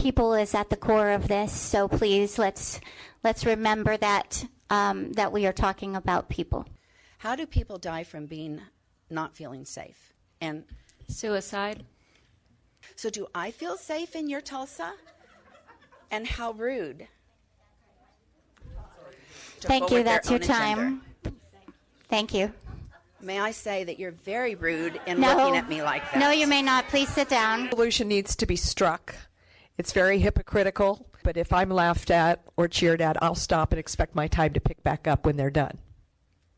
people is at the core of this. So please, let's remember that that we are talking about people. How do people die from being not feeling safe? And suicide. So do I feel safe in your Tulsa? And how rude. Thank you. That's your time. Thank you. May I say that you're very rude in looking at me like that? No, you may not. Please sit down. Resolution needs to be struck. It's very hypocritical, but if I'm laughed at or cheered at, I'll stop and expect my time to pick back up when they're done.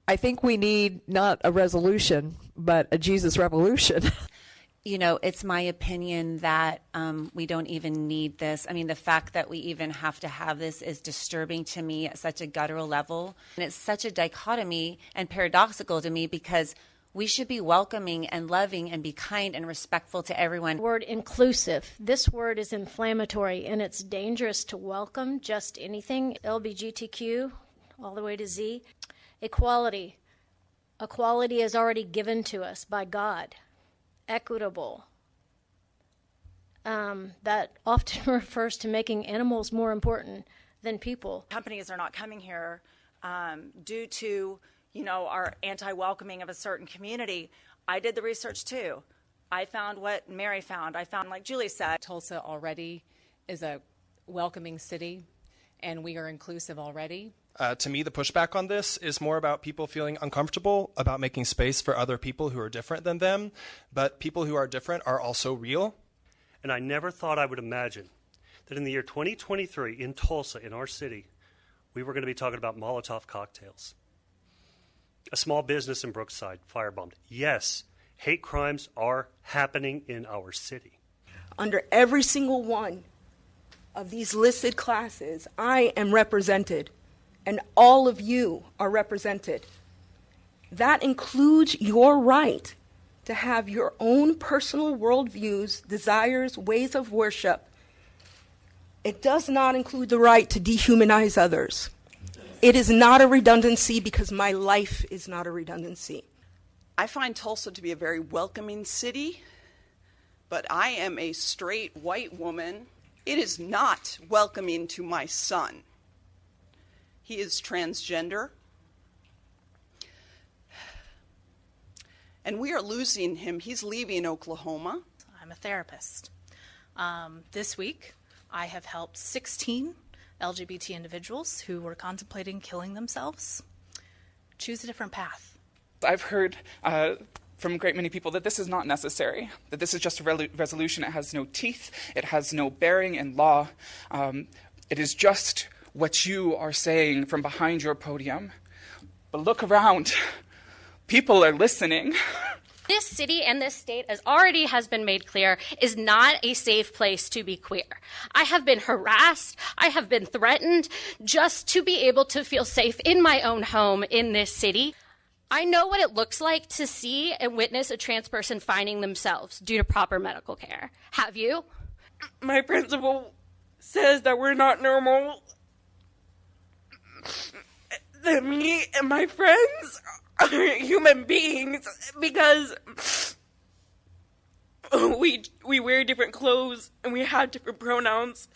I think we need not a resolution, but a Jesus revolution. You know, it's my opinion that we don't even need this. I mean, the fact that we even have to have this is disturbing to me at such a guttural level. And it's such a dichotomy and paradoxical to me because we should be welcoming and loving and be kind and respectful to everyone. Word inclusive. This word is inflammatory and it's dangerous to welcome just anything. LGBTQ all the way to Z. Equality. Equality is already given to us by God. Equitable. That often refers to making animals more important than people. Companies are not coming here due to, you know, our anti-welcoming of a certain community. I did the research too. I found what Mary found. I found, like Julie said, Tulsa already is a welcoming city, and we are inclusive already. To me, the pushback on this is more about people feeling uncomfortable about making space for other people who are different than them, but people who are different are also real. And I never thought I would imagine that in the year 2023 in Tulsa, in our city, we were going to be talking about Molotov cocktails. A small business in Brookside firebombed. Yes, hate crimes are happening in our city. Under every single one of these listed classes, I am represented. And all of you are represented. That includes your right to have your own personal worldviews, desires, ways of worship. It does not include the right to dehumanize others. It is not a redundancy because my life is not a redundancy. I find Tulsa to be a very welcoming city, but I am a straight white woman. It is not welcoming to my son. He is transgender, and we are losing him. He's leaving Oklahoma. I'm a therapist. This week, I have helped 16 LGBT individuals who were contemplating killing themselves choose a different path. I've heard from a great many people that this is not necessary, that this is just a resolution. It has no teeth. It has no bearing in law. It is just what you are saying from behind your podium. But look around. People are listening. This city and this state, as already has been made clear, is not a safe place to be queer. I have been harassed. I have been threatened just to be able to feel safe in my own home in this city. I know what it looks like to see and witness a trans person finding themselves due to proper medical care. Have you? My principal says that we're not normal. That me and my friends are human beings because we wear different clothes and we have different pronouns.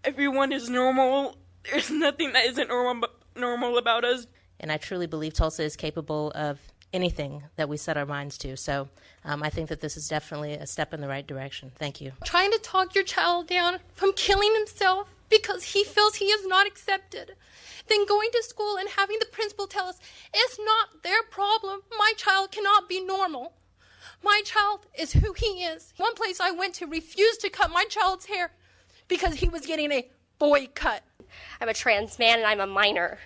Everyone is normal. There's nothing that isn't normal about us. And I truly believe Tulsa is capable of anything that we set our minds to. So I think that this is definitely a step in the right direction. Thank you. Trying to talk your child down from killing himself because he feels he is not accepted. Then going to school and having the principal tell us, it's not their problem. My child cannot be normal. My child is who he is. One place I went to refused to cut my child's hair because he was getting a boy cut. I'm a trans man and I'm a minor.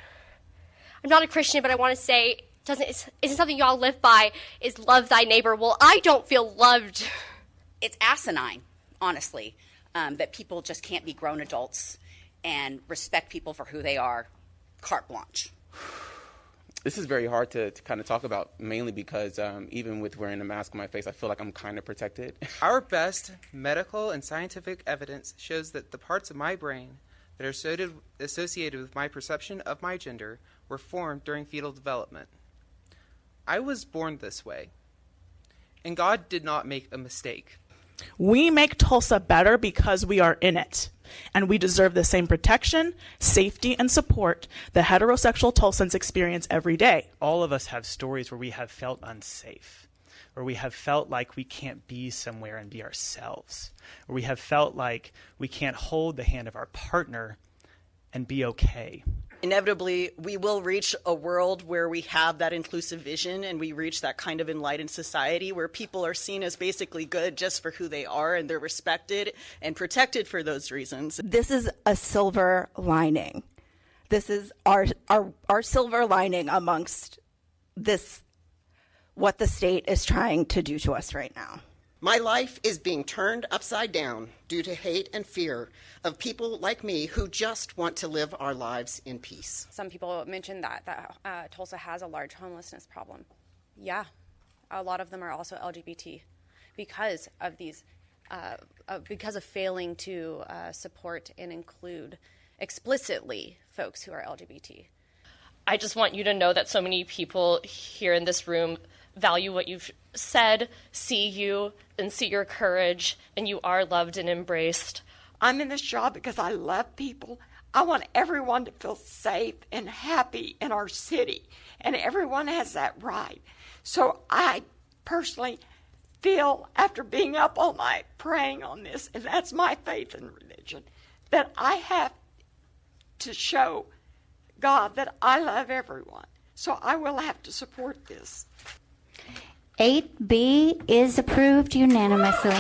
I'm not a Christian, but I want to say, isn't something y'all live by is love thy neighbor. Well, I don't feel loved. It's asinine, honestly, that people just can't be grown adults and respect people for who they are. Carte blanche. This is very hard to kind of talk about, mainly because even with wearing a mask on my face, I feel like I'm kind of protected. Our best medical and scientific evidence shows that the parts of my brain that are associated with my perception of my gender were formed during fetal development. I was born this way, and God did not make a mistake. We make Tulsa better because we are in it. and we deserve the same protection, safety, and support that heterosexual Tulsans experience every day. All of us have stories where we have felt unsafe, where we have felt like we can't be somewhere and be ourselves, where we have felt like we can't hold the hand of our partner and be okay. Inevitably, we will reach a world where we have that inclusive vision and we reach that kind of enlightened society where people are seen as basically good just for who they are and they're respected and protected for those reasons. This is a silver lining. This is our silver lining amongst this, what the state is trying to do to us right now. My life is being turned upside down due to hate and fear of people like me who just want to live our lives in peace. Some people mentioned that Tulsa has a large homelessness problem. Yeah, a lot of them are also LGBT because of these, because of failing to support and include explicitly folks who are LGBT. I just want you to know that so many people here in this room value what you've said, see you, and see your courage, and you are loved and embraced. I'm in this job because I love people. I want everyone to feel safe and happy in our city, and everyone has that right. So I personally feel, after being up all night praying on this, and that's my faith in religion, that I have to show God that I love everyone. So I will have to support this. 8B is approved unanimously.